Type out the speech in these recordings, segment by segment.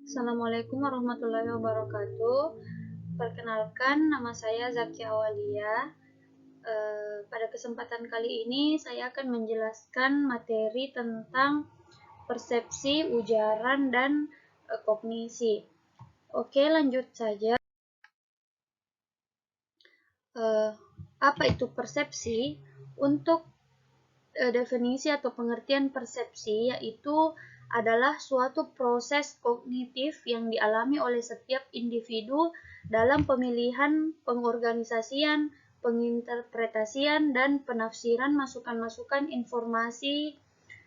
Assalamualaikum warahmatullahi wabarakatuh. Perkenalkan, nama saya Zakia Awalia. Pada kesempatan kali ini saya akan menjelaskan materi tentang persepsi, ujaran, dan kognisi. Oke, lanjut saja. Apa itu persepsi? Untuk definisi atau pengertian persepsi yaitu adalah suatu proses kognitif yang dialami oleh setiap individu dalam pemilihan, pengorganisasian, penginterpretasian, dan penafsiran masukan-masukan informasi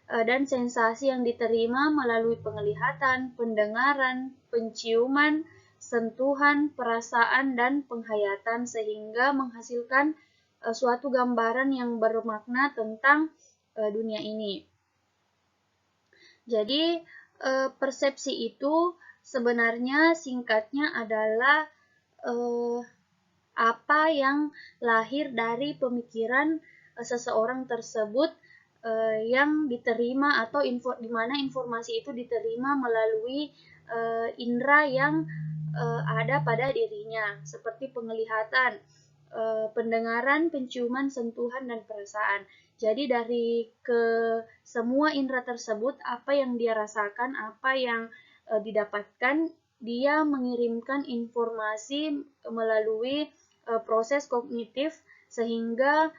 dan sensasi yang diterima melalui penglihatan, pendengaran, penciuman, sentuhan, perasaan, dan penghayatan sehingga menghasilkan suatu gambaran yang bermakna tentang dunia ini. Jadi persepsi itu sebenarnya singkatnya adalah apa yang lahir dari pemikiran seseorang tersebut yang diterima atau di mana informasi itu diterima melalui indera yang ada pada dirinya, seperti penglihatan, pendengaran, penciuman, sentuhan, dan perasaan. Jadi dari ke semua indera tersebut, apa yang dia rasakan, apa yang didapatkan, dia mengirimkan informasi melalui proses kognitif sehingga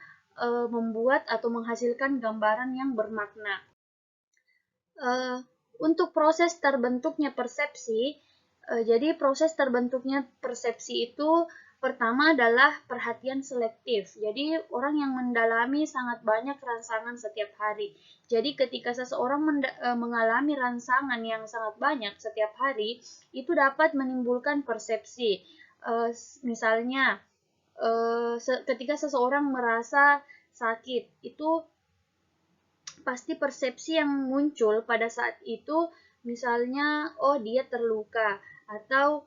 membuat atau menghasilkan gambaran yang bermakna. Untuk proses terbentuknya persepsi, jadi proses terbentuknya persepsi itu pertama adalah perhatian selektif. Jadi orang yang mendalami sangat banyak rangsangan setiap hari. Jadi ketika seseorang mengalami rangsangan yang sangat banyak setiap hari, itu dapat menimbulkan persepsi. Misalnya, ketika seseorang merasa sakit, itu pasti persepsi yang muncul pada saat itu, misalnya, oh dia terluka, atau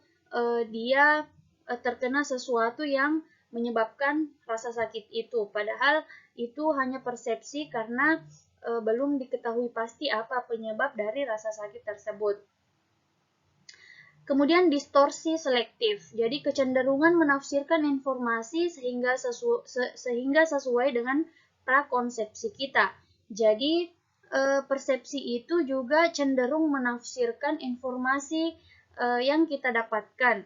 dia terkena sesuatu yang menyebabkan rasa sakit itu. Padahal itu hanya persepsi karena belum diketahui pasti apa penyebab dari rasa sakit tersebut. Kemudian distorsi selektif, jadi kecenderungan menafsirkan informasi sehingga sesuai dengan prakonsepsi kita. Jadi persepsi itu juga cenderung menafsirkan informasi yang kita dapatkan.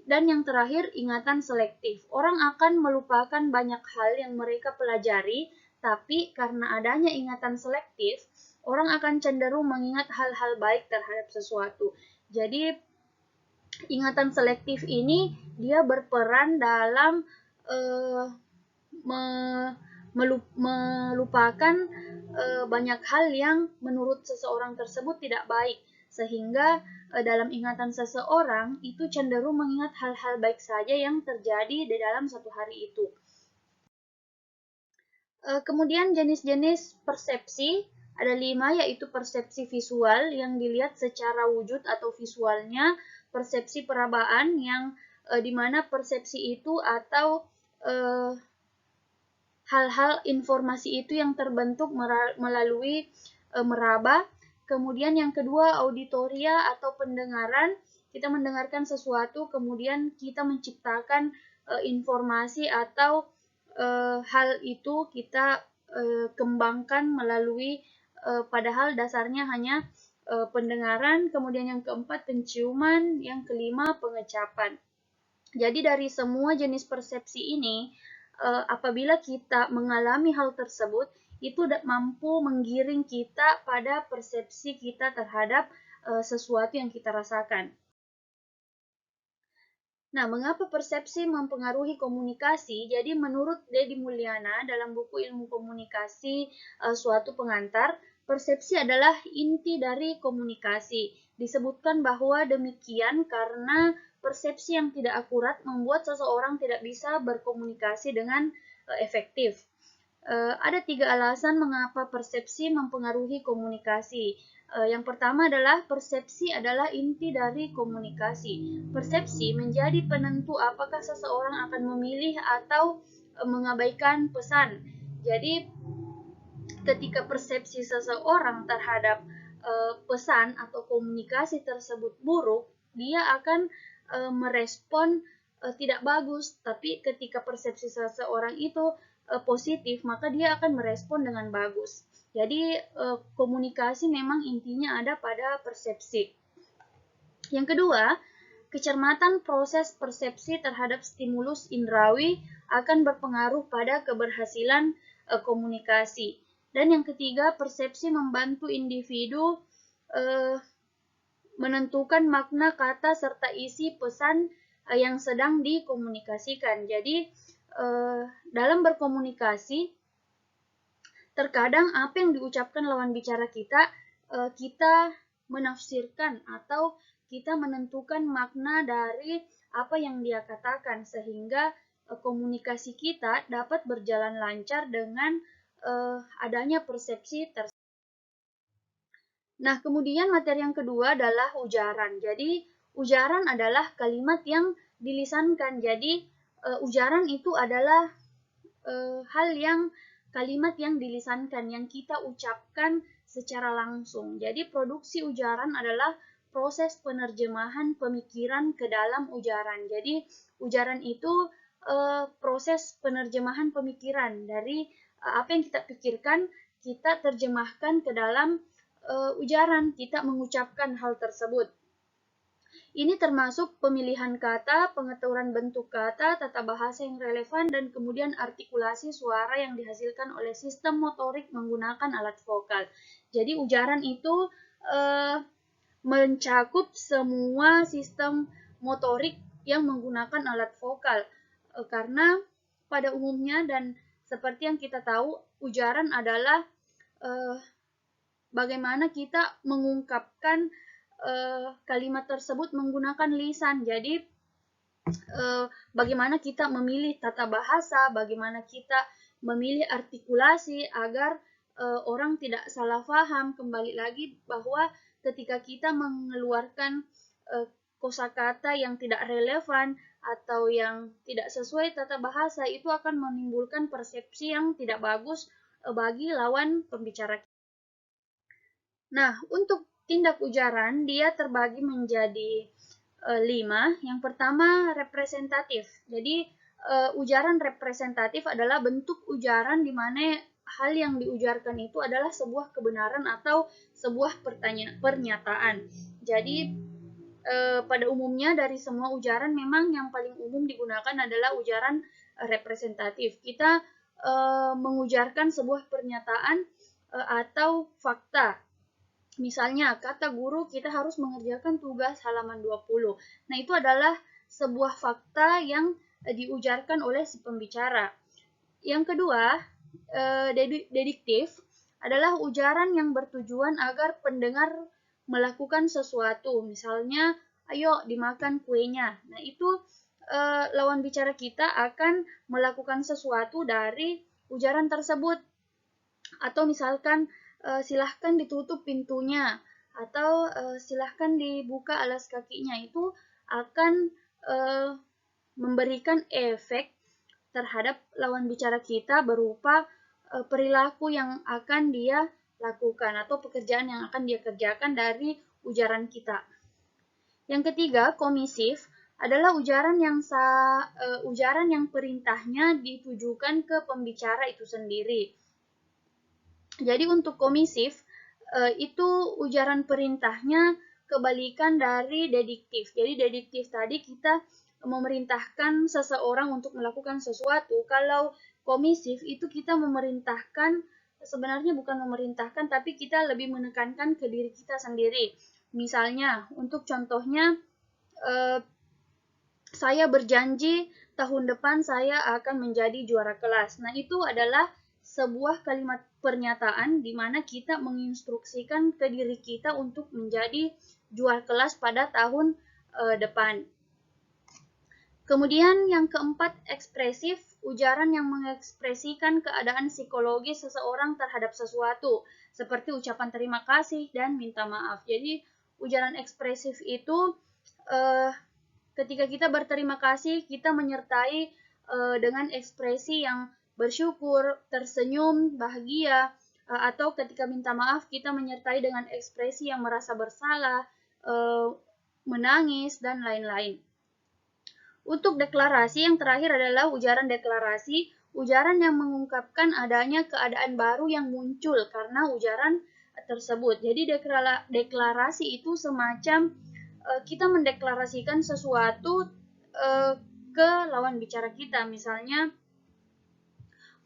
Dan yang terakhir, ingatan selektif. Orang akan melupakan banyak hal yang mereka pelajari, tapi karena adanya ingatan selektif, orang akan cenderung mengingat hal-hal baik terhadap sesuatu. Jadi ingatan selektif ini dia berperan dalam melupakan banyak hal yang menurut seseorang tersebut tidak baik, sehingga dalam ingatan seseorang itu cenderung mengingat hal-hal baik saja yang terjadi di dalam satu hari itu. Kemudian jenis-jenis persepsi ada 5, yaitu persepsi visual yang dilihat secara wujud atau visualnya, persepsi perabaan yang dimana persepsi itu atau hal-hal informasi itu yang terbentuk melalui meraba. Kemudian yang kedua, auditoria atau pendengaran. Kita mendengarkan sesuatu, kemudian kita menciptakan informasi atau hal itu kita kembangkan melalui padahal dasarnya hanya pendengaran. Kemudian yang keempat, penciuman. Yang kelima, pengecapan. Jadi dari semua jenis persepsi ini, apabila kita mengalami hal tersebut, itu mampu menggiring kita pada persepsi kita terhadap sesuatu yang kita rasakan. Nah, mengapa persepsi mempengaruhi komunikasi? Jadi menurut Deddy Mulyana dalam buku Ilmu Komunikasi Suatu Pengantar, persepsi adalah inti dari komunikasi. Disebutkan bahwa demikian karena persepsi yang tidak akurat membuat seseorang tidak bisa berkomunikasi dengan efektif. Ada 3 alasan mengapa persepsi mempengaruhi komunikasi. Yang pertama adalah persepsi adalah inti dari komunikasi. Persepsi menjadi penentu apakah seseorang akan memilih atau mengabaikan pesan. Jadi ketika persepsi seseorang terhadap pesan atau komunikasi tersebut buruk, dia akan merespon tidak bagus. Tapi ketika persepsi seseorang itu positif, maka dia akan merespon dengan bagus. Jadi komunikasi memang intinya ada pada persepsi. Yang kedua, kecermatan proses persepsi terhadap stimulus indrawi akan berpengaruh pada keberhasilan komunikasi. Dan yang ketiga, persepsi membantu individu menentukan makna kata serta isi pesan yang sedang dikomunikasikan. Jadi, dalam berkomunikasi, terkadang apa yang diucapkan lawan bicara kita, kita menafsirkan atau kita menentukan makna dari apa yang dia katakan, sehingga komunikasi kita dapat berjalan lancar dengan adanya persepsi tersebut. Nah, kemudian materi yang kedua adalah ujaran. Jadi, ujaran adalah kalimat yang dilisankan. Jadi, ujaran itu adalah kalimat yang dilisankan, yang kita ucapkan secara langsung. Jadi, produksi ujaran adalah proses penerjemahan pemikiran ke dalam ujaran. Jadi, ujaran itu proses penerjemahan pemikiran dari apa yang kita pikirkan, kita terjemahkan ke dalam ujaran, kita mengucapkan hal tersebut. Ini termasuk pemilihan kata, pengaturan bentuk kata, tata bahasa yang relevan, dan kemudian artikulasi suara yang dihasilkan oleh sistem motorik menggunakan alat vokal. Jadi ujaran itu mencakup semua sistem motorik yang menggunakan alat vokal. Karena pada umumnya dan seperti yang kita tahu, ujaran adalah bagaimana kita mengungkapkan kalimat tersebut menggunakan lisan. Jadi bagaimana kita memilih tata bahasa, bagaimana kita memilih artikulasi agar orang tidak salah paham. Kembali lagi bahwa ketika kita mengeluarkan kosakata yang tidak relevan atau yang tidak sesuai tata bahasa, itu akan menimbulkan persepsi yang tidak bagus bagi lawan pembicara. Nah, untuk tindak ujaran, dia terbagi menjadi 5. Yang pertama, representatif. Jadi, ujaran representatif adalah bentuk ujaran di mana hal yang diujarkan itu adalah sebuah kebenaran atau sebuah pernyataan. Jadi, pada umumnya dari semua ujaran memang yang paling umum digunakan adalah ujaran representatif. Kita mengujarkan sebuah pernyataan atau fakta. Misalnya, kata guru kita harus mengerjakan tugas halaman 20. Nah, itu adalah sebuah fakta yang diujarkan oleh si pembicara. Yang kedua, dediktif adalah ujaran yang bertujuan agar pendengar melakukan sesuatu. Misalnya, ayo dimakan kuenya. Nah, itu lawan bicara kita akan melakukan sesuatu dari ujaran tersebut. Atau misalkan, silahkan ditutup pintunya, atau silahkan dibuka alas kakinya, itu akan memberikan efek terhadap lawan bicara kita berupa perilaku yang akan dia lakukan atau pekerjaan yang akan dia kerjakan dari ujaran kita. Yang ketiga, komisif adalah ujaran yang perintahnya ditujukan ke pembicara itu sendiri. Jadi untuk komisif, itu ujaran perintahnya kebalikan dari dediktif. Jadi dediktif tadi kita memerintahkan seseorang untuk melakukan sesuatu. Kalau komisif itu kita memerintahkan, sebenarnya bukan memerintahkan, tapi kita lebih menekankan ke diri kita sendiri. Misalnya, untuk contohnya, saya berjanji tahun depan saya akan menjadi juara kelas. Nah, itu adalah sebuah kalimat pernyataan di mana kita menginstruksikan ke diri kita untuk menjadi juara kelas pada tahun depan. Kemudian yang keempat, ekspresif, ujaran yang mengekspresikan keadaan psikologis seseorang terhadap sesuatu, seperti ucapan terima kasih dan minta maaf. Jadi, ujaran ekspresif itu ketika kita berterima kasih, kita menyertai dengan ekspresi yang bersyukur, tersenyum, bahagia, atau ketika minta maaf kita menyertai dengan ekspresi yang merasa bersalah, menangis, dan lain-lain. Untuk deklarasi yang terakhir adalah ujaran deklarasi, ujaran yang mengungkapkan adanya keadaan baru yang muncul karena ujaran tersebut. Jadi deklarasi itu semacam kita mendeklarasikan sesuatu ke lawan bicara kita. Misalnya,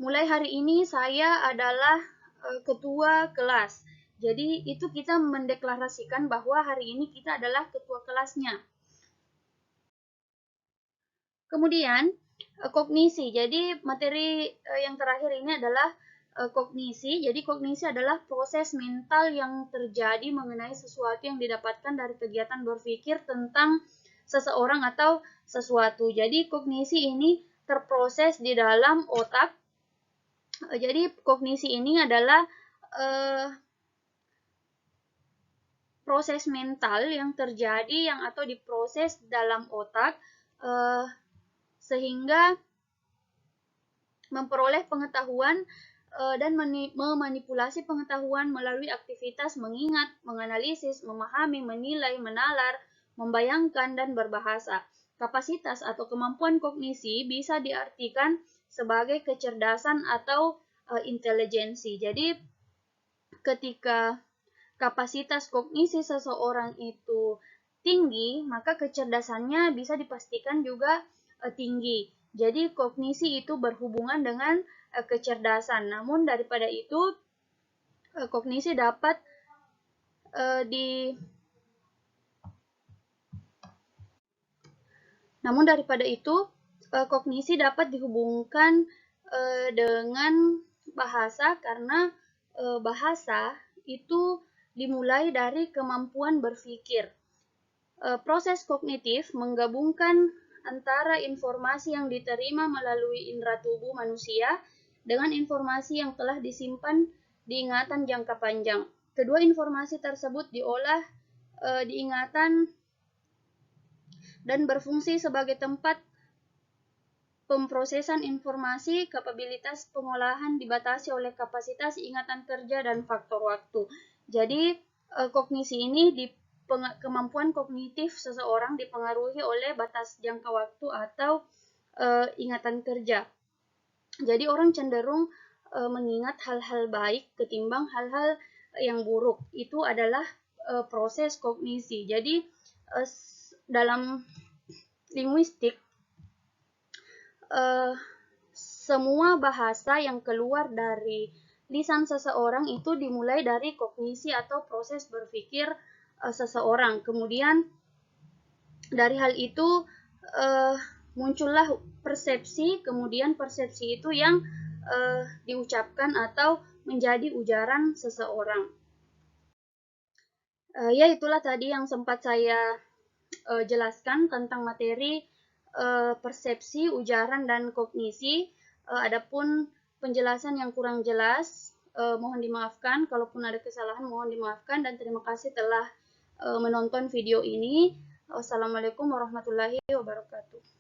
mulai hari ini saya adalah ketua kelas. Jadi itu kita mendeklarasikan bahwa hari ini kita adalah ketua kelasnya. Kemudian kognisi. Jadi materi yang terakhir ini adalah kognisi. Jadi kognisi adalah proses mental yang terjadi mengenai sesuatu yang didapatkan dari kegiatan berpikir tentang seseorang atau sesuatu. Jadi kognisi ini terproses di dalam otak. Jadi kognisi ini adalah proses mental yang terjadi atau diproses dalam otak sehingga memperoleh pengetahuan dan memanipulasi pengetahuan melalui aktivitas mengingat, menganalisis, memahami, menilai, menalar, membayangkan, dan berbahasa. Kapasitas atau kemampuan kognisi bisa diartikan sebagai kecerdasan atau intelijensi. Jadi, ketika kapasitas kognisi seseorang itu tinggi, maka kecerdasannya bisa dipastikan juga tinggi. Jadi kognisi itu berhubungan dengan kecerdasan. Namun daripada itu kognisi dapat kognisi dapat dihubungkan dengan bahasa karena bahasa itu dimulai dari kemampuan berpikir. Proses kognitif menggabungkan antara informasi yang diterima melalui indera tubuh manusia dengan informasi yang telah disimpan di ingatan jangka panjang. Kedua informasi tersebut diolah di ingatan dan berfungsi sebagai tempat pemrosesan informasi. Kapabilitas pengolahan dibatasi oleh kapasitas ingatan kerja dan faktor waktu. Jadi kognisi ini kemampuan kognitif seseorang dipengaruhi oleh batas jangka waktu atau ingatan kerja. Jadi orang cenderung mengingat hal-hal baik ketimbang hal-hal yang buruk. Itu adalah proses kognisi. Jadi dalam linguistik semua bahasa yang keluar dari lisan seseorang itu dimulai dari kognisi atau proses berpikir seseorang. Kemudian dari hal itu muncullah persepsi, kemudian persepsi itu yang diucapkan atau menjadi ujaran seseorang. Ya itulah tadi yang sempat saya jelaskan tentang materi persepsi, ujaran, dan kognisi. Adapun penjelasan yang kurang jelas mohon dimaafkan, kalaupun ada kesalahan mohon dimaafkan, dan terima kasih telah menonton video ini. Wassalamualaikum warahmatullahi wabarakatuh.